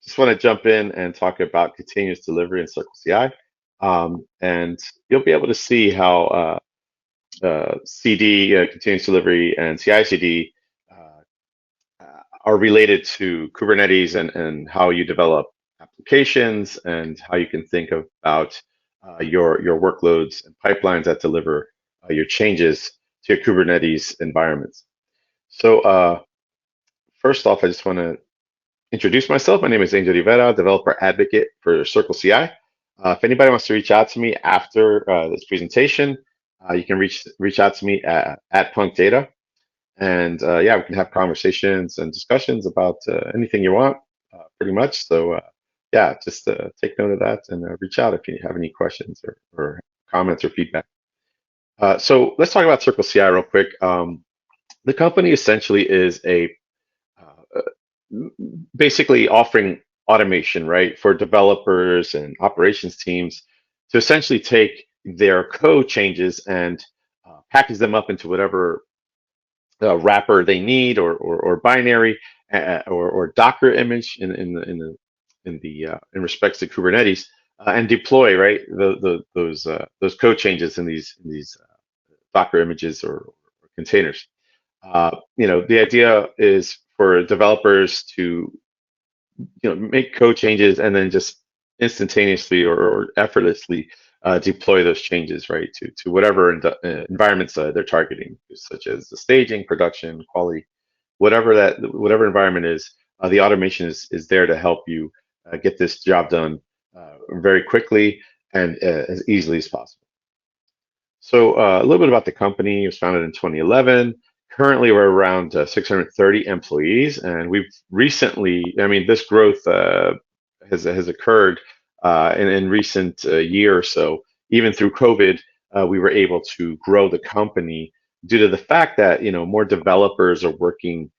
Just want to jump in and talk about continuous delivery in CircleCI. And you'll be able to see how CD, continuous delivery, and CI/CD are related to Kubernetes and how you develop applications and how you can think about your workloads and pipelines that deliver your changes to your Kubernetes environments. So first off, I just want to introduce myself. My name is Angel Rivera, developer advocate for CircleCI. If anybody wants to reach out to me after this presentation, you can reach out to me at Punk Data, and yeah, we can have conversations and discussions about anything you want, pretty much. So yeah, just take note of that and reach out if you have any questions or comments or feedback. So let's talk about CircleCI real quick. The company essentially is basically offering automation, right, for developers and operations teams to essentially take their code changes and package them up into whatever wrapper they need or binary or Docker image in respects to Kubernetes and deploy right those code changes in these Docker images or containers. The idea is for developers to make code changes and then just instantaneously or effortlessly deploy those changes right to whatever environments they're targeting, such as the staging, production, quality, whatever environment is. The automation is there to help you get this job done very quickly and as easily as possible. So a little bit about the company. It was founded in 2011. Currently, we're around 630 employees, and we've recently, this growth has occurred in recent year or so. Even through COVID, we were able to grow the company due to the fact that more developers are working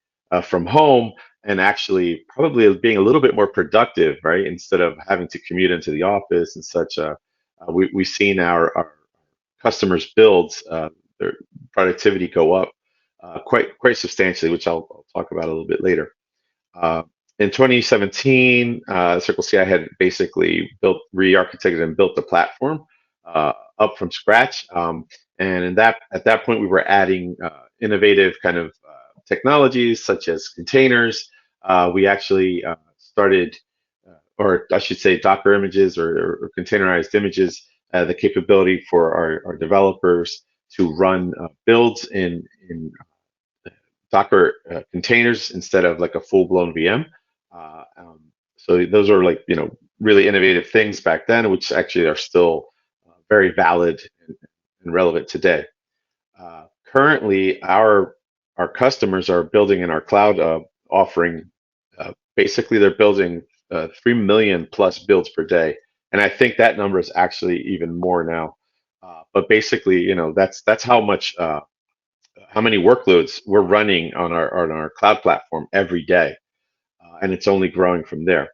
from home and actually probably being a little bit more productive, right? Instead of having to commute into the office and such. We've seen our customers' builds, their productivity go up quite substantially, which I'll talk about a little bit later. In 2017, CircleCI had basically re-architected and built the platform up from scratch. And at that point, we were adding innovative kind of technologies such as containers. We actually started, or I should say, Docker images or containerized images, the capability for our developers to run builds in Docker containers instead of like a full-blown VM. So those are really innovative things back then, which actually are still very valid and relevant today. Currently, our customers are building in our cloud offering. Basically, they're building 3 million plus builds per day, and I think that number is actually even more now. But basically, that's how many workloads we're running on our cloud platform every day, and it's only growing from there.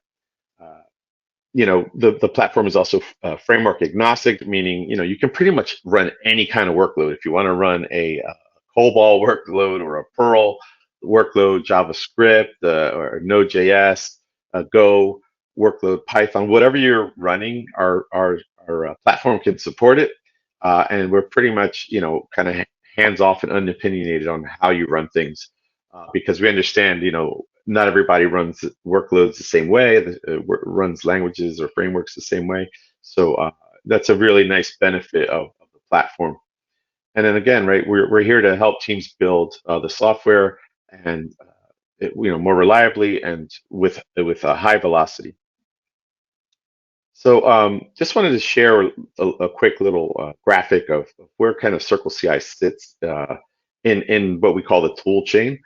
The platform is also framework agnostic, meaning you can pretty much run any kind of workload. If you want to run a COBOL workload or a Perl workload, JavaScript or Node.js, Go workload, Python, whatever you're running, our platform can support it, and we're pretty much kind of hands off and unopinionated on how you run things, because we understand not everybody runs workloads the same way, runs languages or frameworks the same way. So that's a really nice benefit of the platform. And then again, right, we're here to help teams build the software and more reliably and with a high velocity. So just wanted to share a quick little graphic of where kind of CircleCI sits in what we call the tool chain.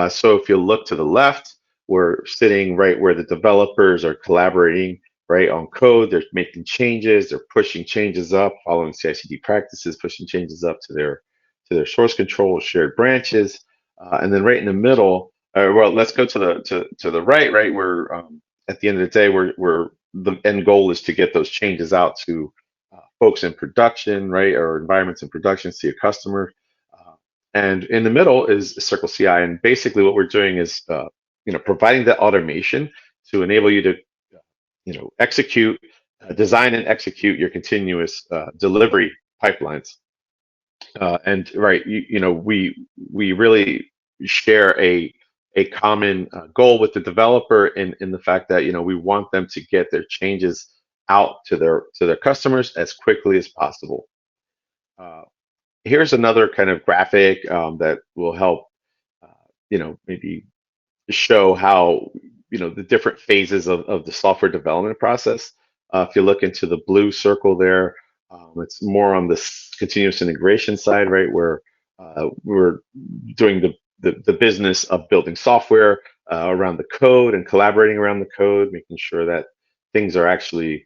So if you look to the left, we're sitting right where the developers are collaborating right on code. They're making changes, they're pushing changes up, following CI/CD practices, pushing changes up to their source control, shared branches, and then right in the middle. Well, let's go to the right. Right, where at the end of the day, we're the end goal is to get those changes out to folks in production, right, or environments in production, to your customer. And in the middle is CircleCI, and basically what we're doing is providing that automation to enable you to, execute, design and execute your continuous delivery pipelines. And right, we really share a common goal with the developer in the fact that we want them to get their changes out to their customers as quickly as possible. Here's another kind of graphic that will help maybe show how the different phases of the software development process. If you look into the blue circle there, it's more on the continuous integration side, right, where we're doing the business of building software around the code and collaborating around the code, making sure that things are actually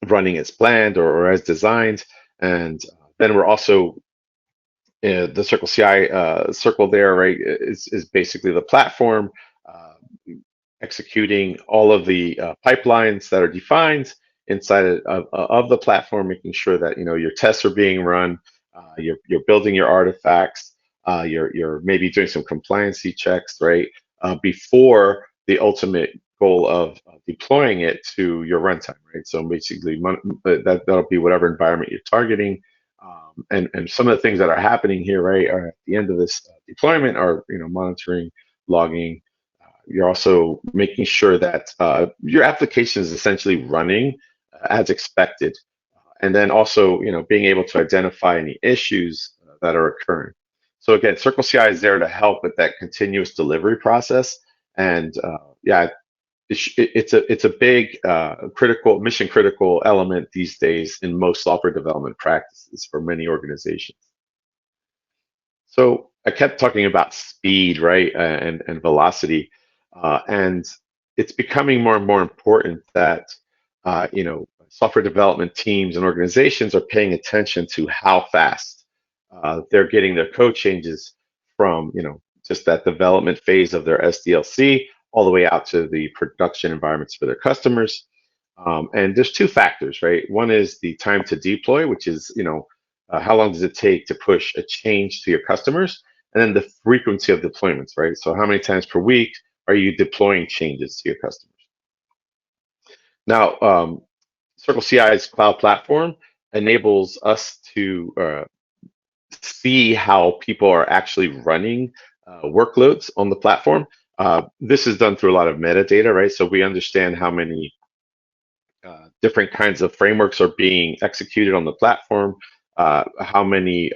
running as planned or as designed. And then we're also the CircleCI circle there, right, is basically the platform executing all of the pipelines that are defined inside of the platform, making sure that your tests are being run, you're building your artifacts, you're maybe doing some compliancy checks, right, before the ultimate goal of deploying it to your runtime, right? So basically, that'll be whatever environment you're targeting. And some of the things that are happening here, right, are at the end of this deployment are monitoring, logging. You're also making sure that your application is essentially running as expected, and then also being able to identify any issues that are occurring. So again, CircleCI is there to help with that continuous delivery process, and yeah, it's a big mission critical element these days in most software development practices for many organizations. So I kept talking about speed, right, and velocity, and it's becoming more and more important that software development teams and organizations are paying attention to how fast they're getting their code changes from just that development phase of their SDLC all the way out to the production environments for their customers. And there's two factors, right? One is the time to deploy, which is how long does it take to push a change to your customers, and then the frequency of deployments, right? So how many times per week are you deploying changes to your customers? Now, CircleCI's cloud platform enables us to see how people are actually running workloads on the platform. This is done through a lot of metadata, right? So we understand how many different kinds of frameworks are being executed on the platform, how many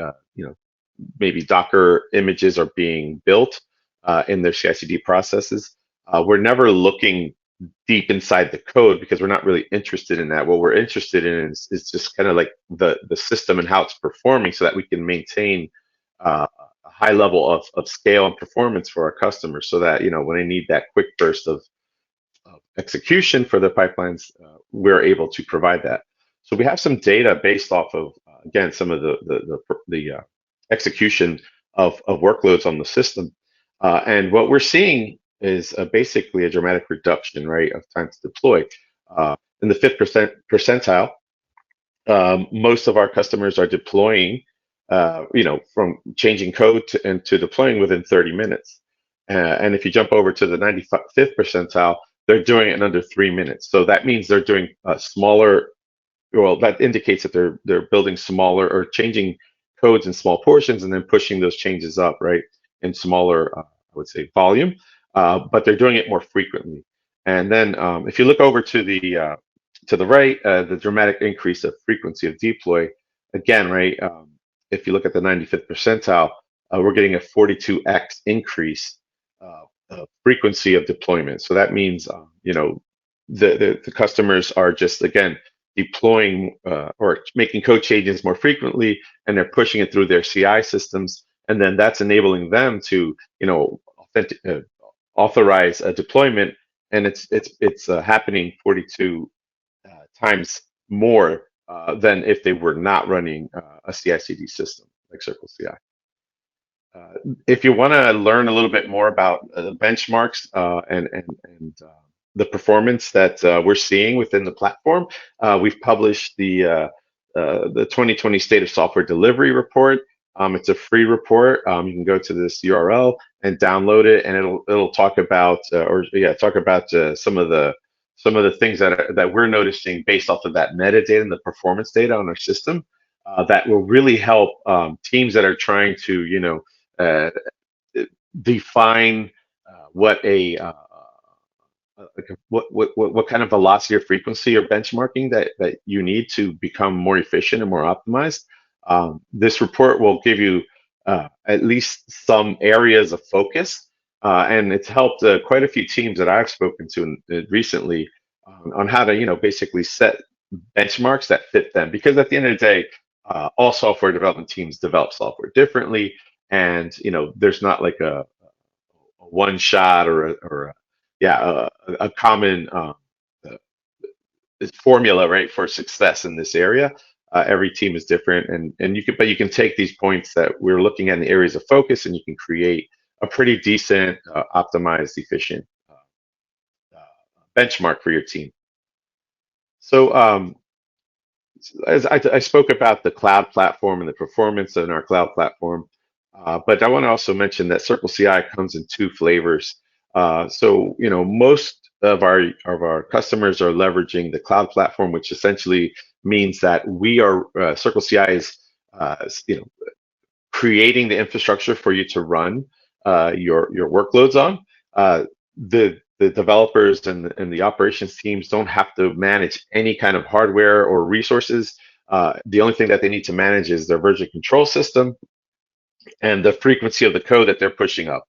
maybe Docker images are being built in their CI/CD processes. We're never looking deep inside the code because we're not really interested in that. What we're interested in is just kind of like the system and how it's performing, so that we can maintain a high level of scale and performance for our customers, so that when they need that quick burst of execution for the pipelines, we're able to provide that. So we have some data based off of again some of the execution of workloads on the system, and what we're seeing is basically a dramatic reduction, right, of time to deploy. In the 5th percentile, most of our customers are deploying, from changing code to deploying within 30 minutes. And if you jump over to the 95th percentile, they're doing it in under 3 minutes. So that means they're doing smaller. Well, that indicates that they're building smaller or changing codes in small portions and then pushing those changes up, right, in smaller, I would say, volume. But they're doing it more frequently. And then if you look over to the right, the dramatic increase of frequency of deploy, again, right, if you look at the 95th percentile, we're getting a 42x increase frequency of deployment. So that means, the customers are just, again, deploying or making code changes more frequently, and they're pushing it through their CI systems. And then that's enabling them to, authorize a deployment, and it's happening 42 times more than if they were not running a CI/CD system like CircleCI. If you want to learn a little bit more about the benchmarks and the performance that we're seeing within the platform, we've published the 2020 State of Software Delivery report. It's a free report. You can go to this URL and download it, and it'll talk about some of the things that we're noticing based off of that metadata and the performance data on our system that will really help teams that are trying to uh, define what what kind of velocity or frequency or benchmarking that you need to become more efficient and more optimized. This report will give you at least some areas of focus, and it's helped quite a few teams that I've spoken to recently on how to basically set benchmarks that fit them. Because at the end of the day, all software development teams develop software differently, and there's not like a one shot or a common formula, right, for success in this area. Every team is different, and you can take these points that we're looking at in the areas of focus, and you can create a pretty decent, optimized, efficient benchmark for your team. So as I spoke about the cloud platform and the performance in our cloud platform, but I want to also mention that CircleCI comes in two flavors. So most of our customers are leveraging the cloud platform, which essentially means that we are CircleCI is you know creating the infrastructure for you to run your workloads on. The developers and the operations teams don't have to manage any kind of hardware or resources. The only thing that they need to manage is their version control system and the frequency of the code that they're pushing up.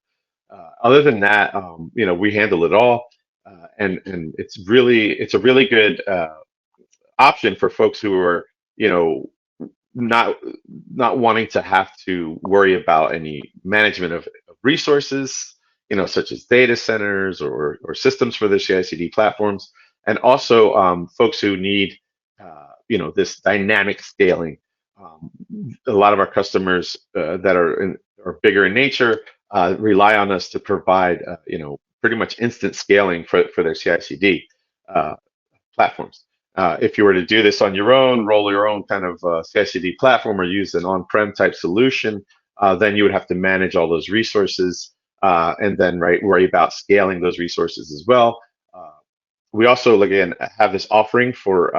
Other than that, we handle it all, and it's a really good option for folks who are not not wanting to have to worry about any management of resources, such as data centers or systems for their CI/CD platforms, and also folks who need this dynamic scaling. Um, a lot of our customers that are bigger in nature rely on us to provide pretty much instant scaling for their CI/CD platforms. If you were to do this on your own, roll your own kind of CI/CD platform or use an on-prem type solution, then you would have to manage all those resources and then worry about scaling those resources as well. Uh, we also, again, have this offering for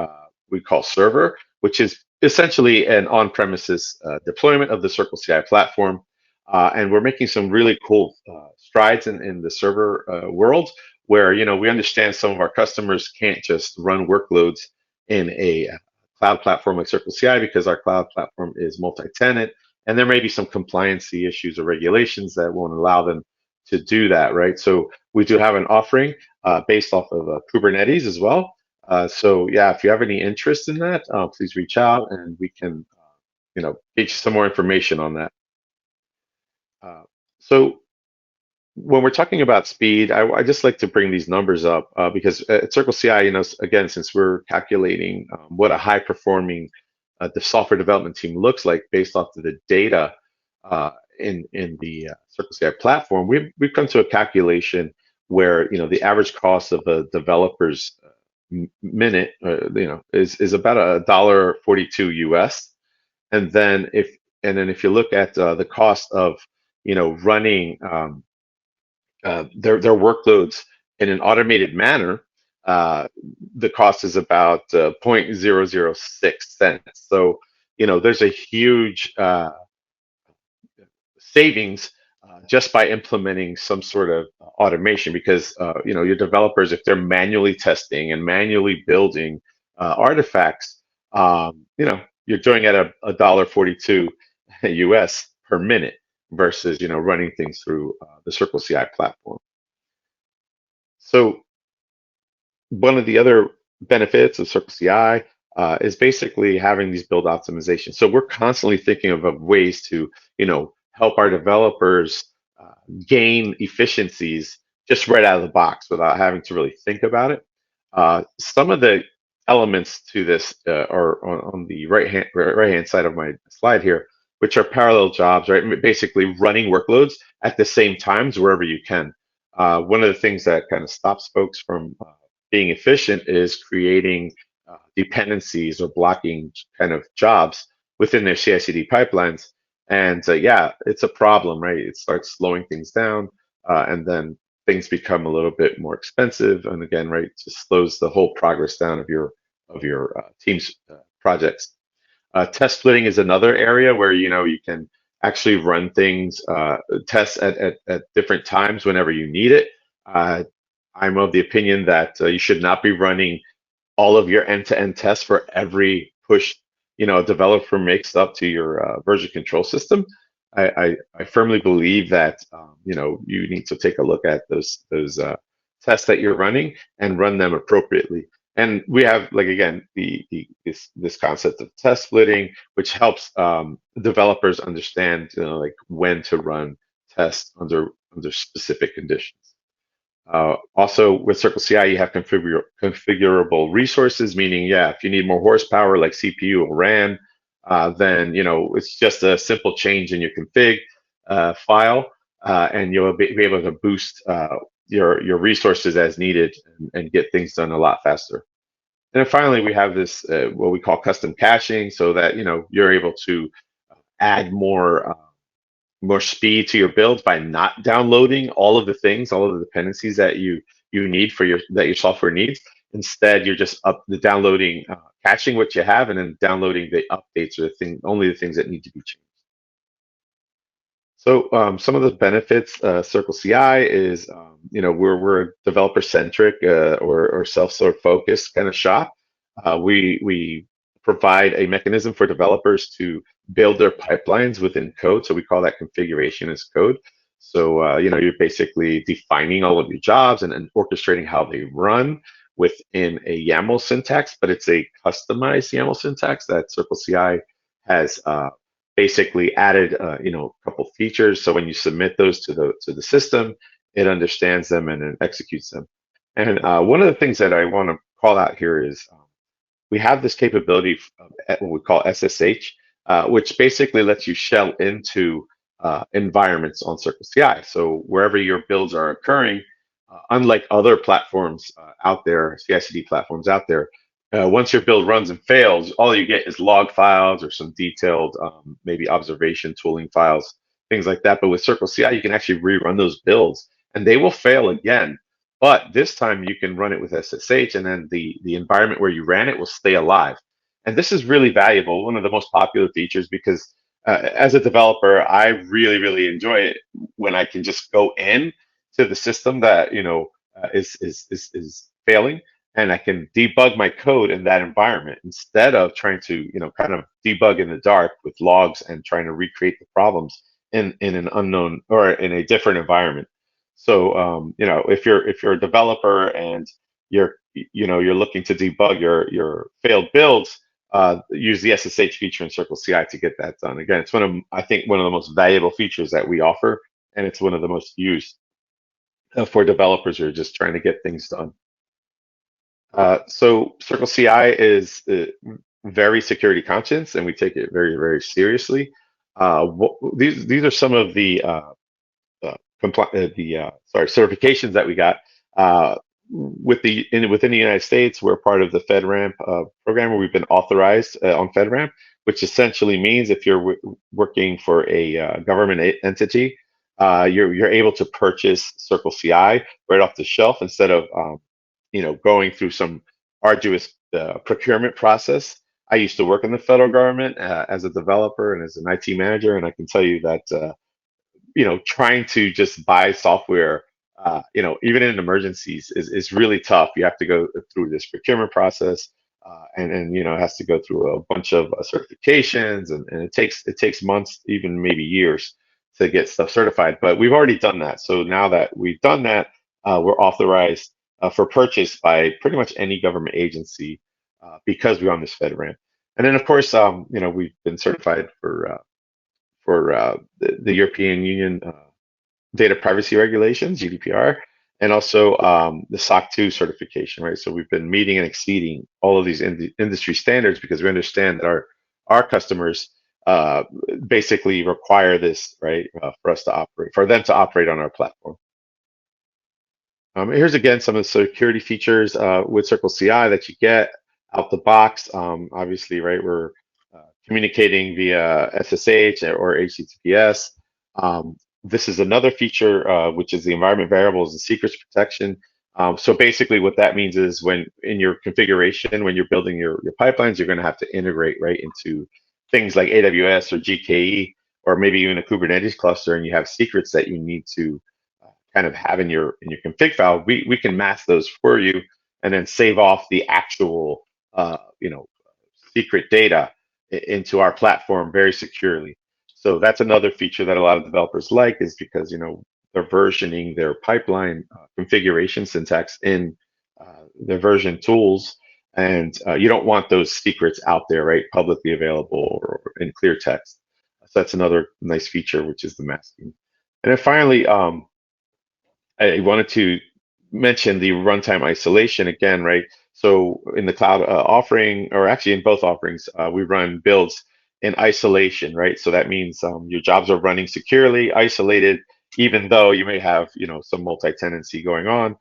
we call Server, which is essentially an on-premises deployment of the CircleCI platform. And we're making some really cool strides in the server world where we understand some of our customers can't just run workloads in a cloud platform like CircleCI because our cloud platform is multi-tenant, and there may be some compliancy issues or regulations that won't allow them to do that, right? So we do have an offering based off of Kubernetes as well. So yeah, if you have any interest in that, please reach out and we can, get you some more information on that. So when we're talking about speed, I just like to bring these numbers up because at CircleCI, again, since we're calculating what a high performing the software development team looks like based off of the data in the CircleCI platform, we've come to a calculation where the average cost of a developer's minute, is about $1.42 US, and then if you look at the cost of running their workloads in an automated manner, the cost is about 0.006 cents. So, there's a huge savings just by implementing some sort of automation because, your developers, if they're manually testing and manually building artifacts, you're doing it at $1.42 US per minute versus, running things through the CircleCI platform. So one of the other benefits of CircleCI is basically having these build optimizations. So we're constantly thinking of ways to, help our developers gain efficiencies just right out of the box without having to really think about it. Some of the elements to this are on the right hand side of my slide here, which are parallel jobs, right? Basically running workloads at the same times wherever you can. One of the things that kind of stops folks from being efficient is creating dependencies or blocking kind of jobs within their CI/CD pipelines. And yeah, it's a problem, right? It starts slowing things down, and then things become a little bit more expensive. And again, right, just slows the whole progress down of your team's projects. Test splitting is another area where you can actually run things, tests at different times whenever you need it. Uh, I'm of the opinion that you should not be running all of your end-to-end tests for every push a developer makes up to your version control system. I firmly believe that you need to take a look at those tests that you're running and run them appropriately. And we have, like, again, this concept of test splitting, which helps developers understand like when to run tests under specific conditions. Also, with CircleCI, you have configurable resources, meaning, yeah, if you need more horsepower like CPU or RAM, then it's just a simple change in your config file, and you'll be able to boost your resources as needed and get things done a lot faster. And then finally, we have this what we call custom caching, so that you're able to add more speed to your builds by not downloading all of the things, all of the dependencies that you need for your software needs. Instead, you're just downloading, caching what you have, and then downloading the updates or only the things that need to be changed. So some of the benefits, CircleCI is, we're a developer-centric or self-serve focused kind of shop. We provide a mechanism for developers to build their pipelines within code. So we call that configuration as code. So you're basically defining all of your jobs and orchestrating how they run within a YAML syntax, but it's a customized YAML syntax that CircleCI has basically added a couple features. So when you submit those to the system, it understands them and it executes them. And one of the things that I want to call out here is we have this capability of what we call SSH, which basically lets you shell into environments on CircleCI. So wherever your builds are occurring, unlike other platforms out there, CI/CD platforms out there, once your build runs and fails, all you get is log files or some detailed, maybe observation tooling files, things like that. But with CircleCI, you can actually rerun those builds, and they will fail again. But this time you can run it with SSH, and then the environment where you ran it will stay alive. And this is really valuable, one of the most popular features, because as a developer, I really, really enjoy it when I can just go in to the system that is failing, and I can debug my code in that environment instead of trying to kind of debug in the dark with logs and trying to recreate the problems in an unknown or in a different environment. So if you're a developer and you're looking to debug your failed builds, use the SSH feature in CircleCI to get that done. Again, it's I think one of the most valuable features that we offer, and it's one of the most used for developers who are just trying to get things done. So CircleCI is very security conscious, and we take it very, very seriously. These are some of the certifications that we got within the United States. We're part of the FedRAMP program, where we've been authorized on FedRAMP, which essentially means if you're working for a government entity, you're able to purchase CircleCI right off the shelf instead of going through some arduous procurement process. I used to work in the federal government as a developer and as an IT manager, and I can tell you that trying to just buy software, even in emergencies, is really tough. You have to go through this procurement process, and it has to go through a bunch of certifications, and it takes months, even maybe years, to get stuff certified. But we've already done that. So now that we've done that, we're authorized for purchase by pretty much any government agency because we're on this FedRAMP. And then, of course, we've been certified for the European Union data privacy regulations, GDPR, and also the SOC 2 certification, right? So we've been meeting and exceeding all of these industry standards because we understand that our customers basically require this, right, for them to operate on our platform. Here's again some of the security features with CircleCI that you get out the box. Obviously, right, we're communicating via SSH or HTTPS. This is another feature, which is the environment variables and secrets protection. So basically what that means is when in your configuration, when you're building your pipelines, you're going to have to integrate right into things like AWS or GKE, or maybe even a Kubernetes cluster, and you have secrets that you need to kind of have in your config file. We can mask those for you and then save off the actual secret data into our platform very securely. So that's another feature that a lot of developers like, is because they're versioning their pipeline configuration syntax in their version tools, and you don't want those secrets out there, right, publicly available or in clear text. So that's another nice feature, which is the masking. And then finally, I wanted to mention the runtime isolation again, right? So in the cloud offering, or actually in both offerings, we run builds in isolation, right? So that means your jobs are running securely, isolated, even though you may have, some multi-tenancy going on.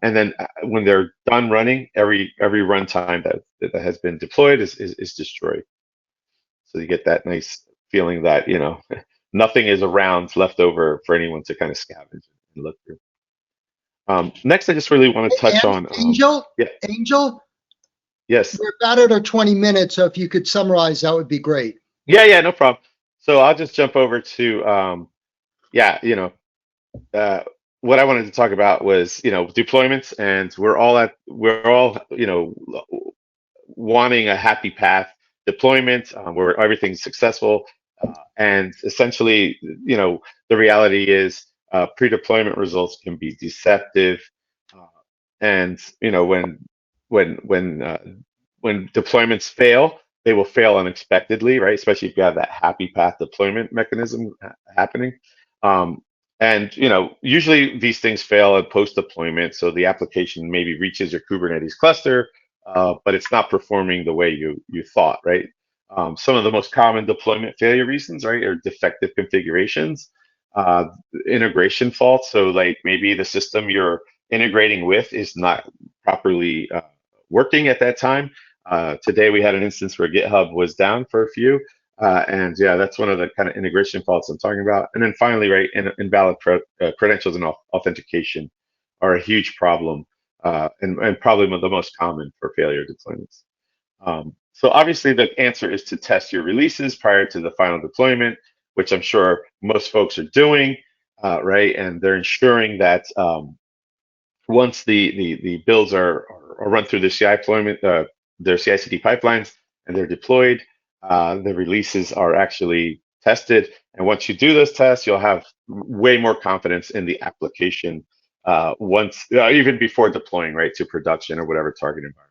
And then when they're done running, every runtime that has been deployed is destroyed. So you get that nice feeling that, nothing is around left over for anyone to kind of scavenge and look through. Next, I just really want to touch on. Angel, Yeah. Angel, Yes. we're about at our 20 minutes, so if you could summarize, that would be great. Yeah, no problem. So I'll just jump over to, what I wanted to talk about was, deployments, and we're all, wanting a happy path deployment where everything's successful. And essentially, the reality is pre-deployment results can be deceptive. And when deployments fail, they will fail unexpectedly, right? Especially if you have that happy path deployment mechanism happening. And usually these things fail at post deployment, so the application maybe reaches your Kubernetes cluster, but it's not performing the way you thought, right? Some of the most common deployment failure reasons, right, are defective configurations, integration faults. So like maybe the system you're integrating with is not properly working at that time. Today we had an instance where GitHub was down for a few, and yeah, that's one of the kind of integration faults I'm talking about. And then finally, right, invalid credentials and authentication are a huge problem, and probably the most common for failure deployments. So obviously the answer is to test your releases prior to the final deployment, which I'm sure most folks are doing, right? And they're ensuring that once the builds are run through the CI deployment, their CI/CD pipelines, and they're deployed, the releases are actually tested. And once you do those tests, you'll have way more confidence in the application once, even before deploying, right, to production or whatever target environment.